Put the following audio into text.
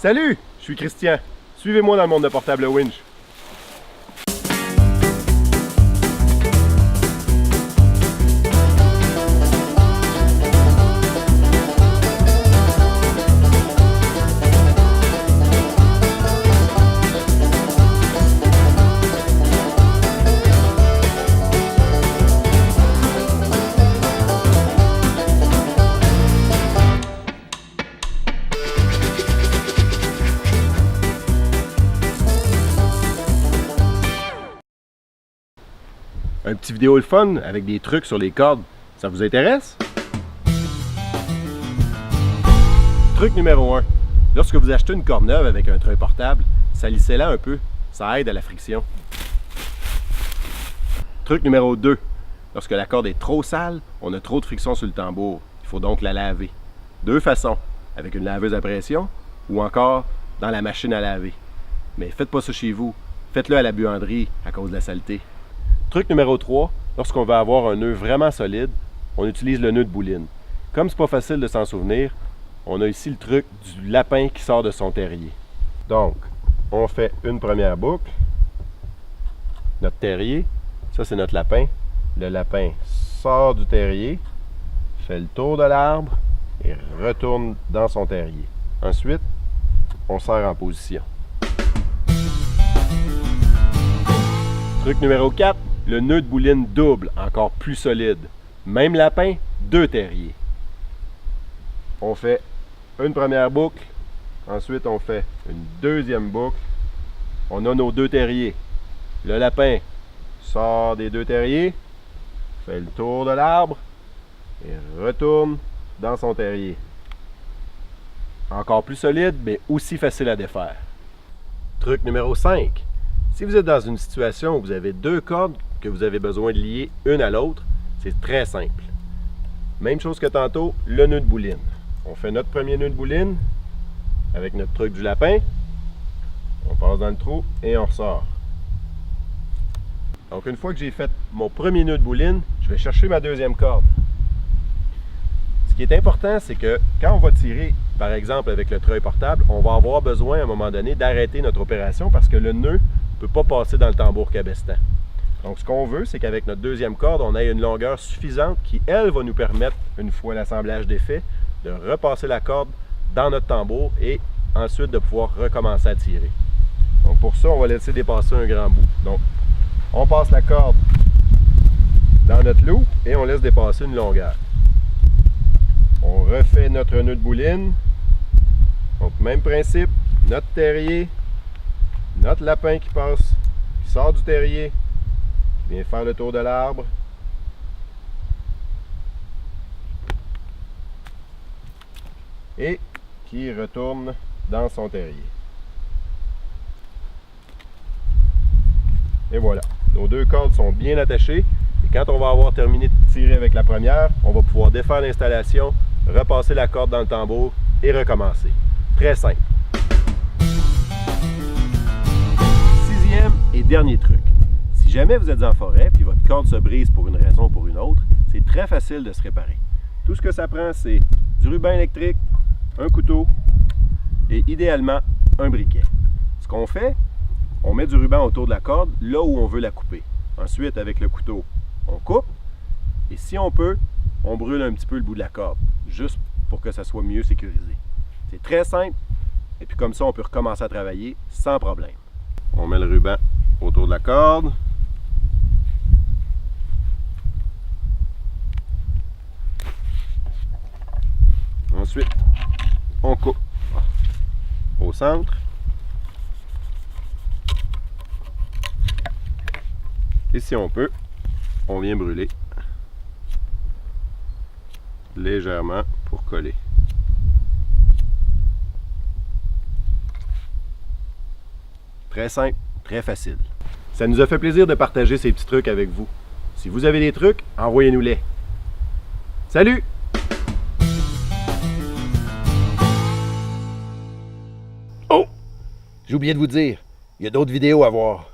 Salut, je suis Christian. Suivez-moi dans le monde de Portable Winch. Un petit vidéo le fun avec des trucs sur les cordes, ça vous intéresse? Truc numéro 1. Lorsque vous achetez une corde neuve avec un treuil portable, salissez-la un peu, ça aide à la friction. Truc numéro 2. Lorsque la corde est trop sale, on a trop de friction sur le tambour. Il faut donc la laver. Deux façons, avec une laveuse à pression ou encore dans la machine à laver. Mais faites pas ça chez vous, faites-le à la buanderie à cause de la saleté. Truc numéro 3, lorsqu'on veut avoir un nœud vraiment solide, on utilise le nœud de bouline. Comme c'est pas facile de s'en souvenir, on a ici le truc du lapin qui sort de son terrier. Donc, on fait une première boucle, notre terrier, ça c'est notre lapin. Le lapin sort du terrier, fait le tour de l'arbre et retourne dans son terrier. Ensuite, on serre en position. Truc numéro 4. Le nœud de bouline double, encore plus solide. Même lapin, 2 terriers. On fait une première boucle, ensuite on fait une deuxième boucle. On a nos 2 terriers. Le lapin sort des 2 terriers, fait le tour de l'arbre et retourne dans son terrier. Encore plus solide, mais aussi facile à défaire. Truc numéro 5. Si vous êtes dans une situation où vous avez 2 cordes que vous avez besoin de lier une à l'autre, c'est très simple. Même chose que tantôt, le nœud de bouline. On fait notre premier nœud de bouline avec notre truc du lapin. On passe dans le trou et on ressort. Donc une fois que j'ai fait mon premier nœud de bouline, je vais chercher ma deuxième corde. Ce qui est important, c'est que quand on va tirer, par exemple avec le treuil portable, on va avoir besoin à un moment donné d'arrêter notre opération parce que le nœud ne peut pas passer dans le tambour cabestant. Donc ce qu'on veut, c'est qu'avec notre deuxième corde, on ait une longueur suffisante qui, elle, va nous permettre, une fois l'assemblage est fait, de repasser la corde dans notre tambour et ensuite de pouvoir recommencer à tirer. Donc pour ça, on va laisser dépasser un grand bout. Donc on passe la corde dans notre loup et on laisse dépasser une longueur. On refait notre nœud de bouline. Donc même principe, notre terrier, notre lapin qui passe, qui sort du terrier, qui vient faire le tour de l'arbre. Et qui retourne dans son terrier. Et voilà, nos 2 cordes sont bien attachées. Et quand on va avoir terminé de tirer avec la première, on va pouvoir défaire l'installation, repasser la corde dans le tambour et recommencer. Très simple. 6e et dernier truc. Si jamais vous êtes en forêt et votre corde se brise pour une raison ou pour une autre, c'est très facile de se réparer. Tout ce que ça prend, c'est du ruban électrique, un couteau et idéalement un briquet. Ce qu'on fait, on met du ruban autour de la corde là où on veut la couper. Ensuite, avec le couteau, on coupe et si on peut, on brûle un petit peu le bout de la corde, juste pour que ça soit mieux sécurisé. C'est très simple et puis comme ça, on peut recommencer à travailler sans problème. On met le ruban autour de la corde. Ensuite, on coupe au centre. Et si on peut, on vient brûler légèrement pour coller. Très simple, très facile. Ça nous a fait plaisir de partager ces petits trucs avec vous. Si vous avez des trucs, envoyez-nous-les. Salut! Oh! J'ai oublié de vous dire, il y a d'autres vidéos à voir.